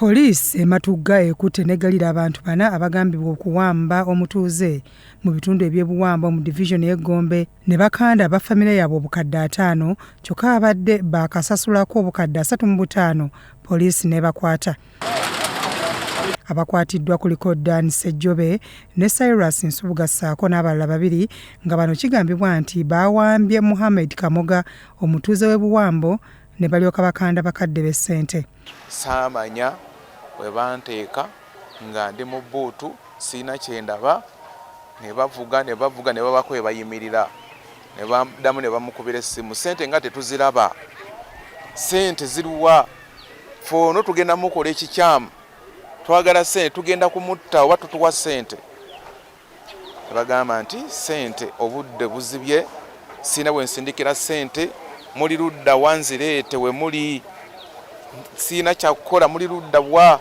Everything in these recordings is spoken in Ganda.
Poliisi ematugga ekutte n'eggalira abantu bana abagambibwa okuwamba omutuuze mu bitundu eby'ebuwamba mu divisioni y'Egombe ne bakanda bafamire yaabwe obukadde 5 kyokka abadde baakasasulako obukadde 35 poliisi n'ebakwata. Abakwatiddwa kuliko Dan Sejjobe ne Cyrus Nsubuga ssaako n'abalala 2 nga bano kigambibwa nti baawambye Muhammad Kamoga omutuuze w'ebuwambo ne balyoka bakanda bakadde b'essente. Saamanya bwe banteeka nga ndi mu bbuutu siina kyendaba ne bavuga ne babako we bayimirira ne baddamu ne bamukubira essimu. Ssente nga tetuziraba, ssente ziruwa? Foono tugenda mukola ekikyamu, twagala ssente, tugenda kumutta oba tutuwa ssente. Ne bagamba nti ssente obudde buzibye, siina bwe nsindikira ssente, muli ludda wanzireete we muli, siina kyakukola muli ludda wa,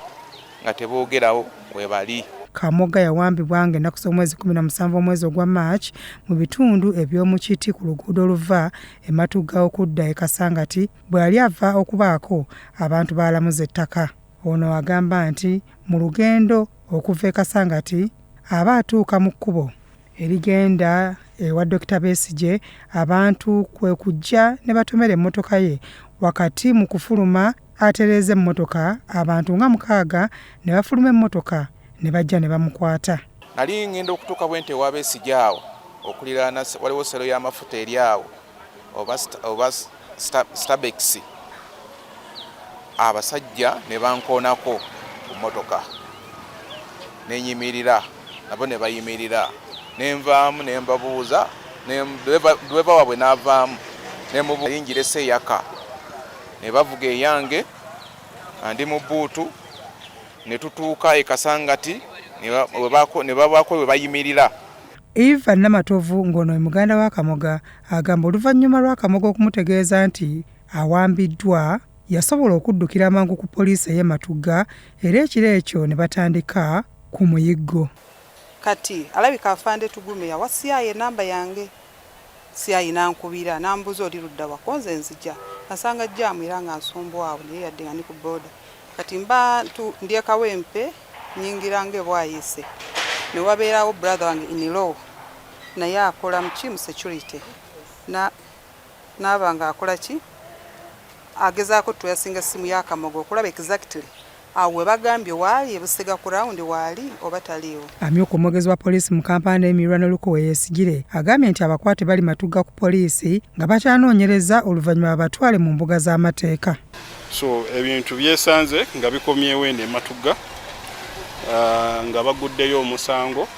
nga teboogerawo we bali. Kamoga yawambibwa ng'ennaku z'omwezi 17 omwezi ogwa March mu bitundu eby'omukiti ku luguudo oluva ematugga okudda e Kasangati bwe yali ava okubaako abantu baalamuza ettaka. Ono agamba nti mu lugendo okuva e Kasangati aba atuuka mu kkubo erigenda ewa Dr. Besigye, abantu kwe kujja ne batomera emmotoka ye wakati mu kufuluma atereeza emmotoka, abantu nga 6 ne bafuluma emmotoka ne bajja ne bamukwata. Nali ngenda okutuuka bwente ewa Besigye awo okuliraana waliwo sero y'amafuta eri awo oba Starbex. Abasajja ne bankoonako ku mmotoka nenyimirira, nabo ne bayimirira, nenvaamu ne mbabuuza, dweva waabwe n'avaamu ne mubuuza yingira esseeyaka, ne bavuga eyange andi mu bbuutu ne tutuuka e Kasangati ne babaako we bayimirira. Eva Namatovu ng'ono muganda wa Kamoga agamba oluvannyuma lwa Kamoga okumutegeeza nti awambiddwa yasobola okuddukira amangu ku poliisi ey'e Matugga era ekiro ekyo ne batandika ku muyiggo. Kati alabika afande Tugume yawa CI namba yange, CI nankubira nambuza oli ludda wakonze nzija asanga jjamu era nga nsombwawo naye yadde nga ni ku boda. Kati mba ndyeka wempe nyingirange bwayise ne wabeerawo brother wange in-law naye akola mu security n'aba nga akola ki agezaako tuyasinga simu ya Kamoga okulaba exactly awe bagambye waali ebusega ku round waali oba taliiwo. Amyuka omwogezi wa poliisi mu kampala Emirano Lukowe Yesigire agambye nti abakwate bali Matugga ku poliisi nga bakyanoonyereza oluvannyuma batwale mu mbuga z'amateeka. So ebintu byesanze nga bikomyewo eno e Matugga nga baguddeyo omusango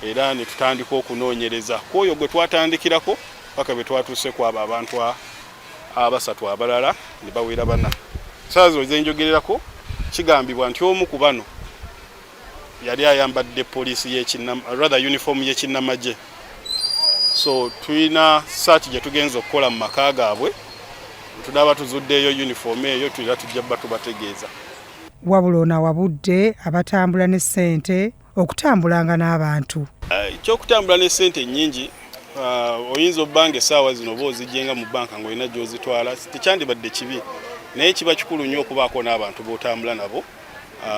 era ne tutandika okunoonyereza ku oyo gwe twatandikirako paka bwe twatuuse ku abo abantu abasatu abalala ne bawera bana. Saazo ezenjogererako kigambibwa nti omu ku bano yali ayambadde poliisi uniform y'ekinnamagye. So tulina search gye tugenza okukola mu maka gaabwe, tudaba tuzuddeyo uniform eyo tulira tujja batubategeeza. Wabula ono awabudde abatambula ne ssente okutambulanga n'abantu. Ekyokutambula ne ssente nnyingi oyinza obbanga essaawa zino oba ozijjenga mu banka ng'olina gy'ozitwala tekyandibadde kibi, naye kiba kikulu nnyo okubaako n'abantu b'otambula nabo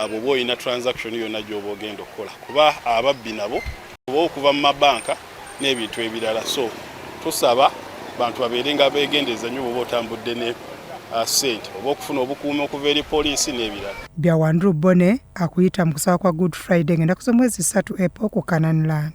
bw'oba olina transaction yonna gy'oba ogenda okukola, kuba ababbi nabo oba okuva mu mabanka n'ebintu ebirala. So tusaba bantu babeere nga beegendereza nnyo bw'oba otambudde ne ssente oba okufuna obukuumi okuva eri poliisi n'ebirala. Byawandulu Bone akuyita mu kusaba kwa Good Friday ng'ennaku z'omwezi 3 April ku Canaan Land.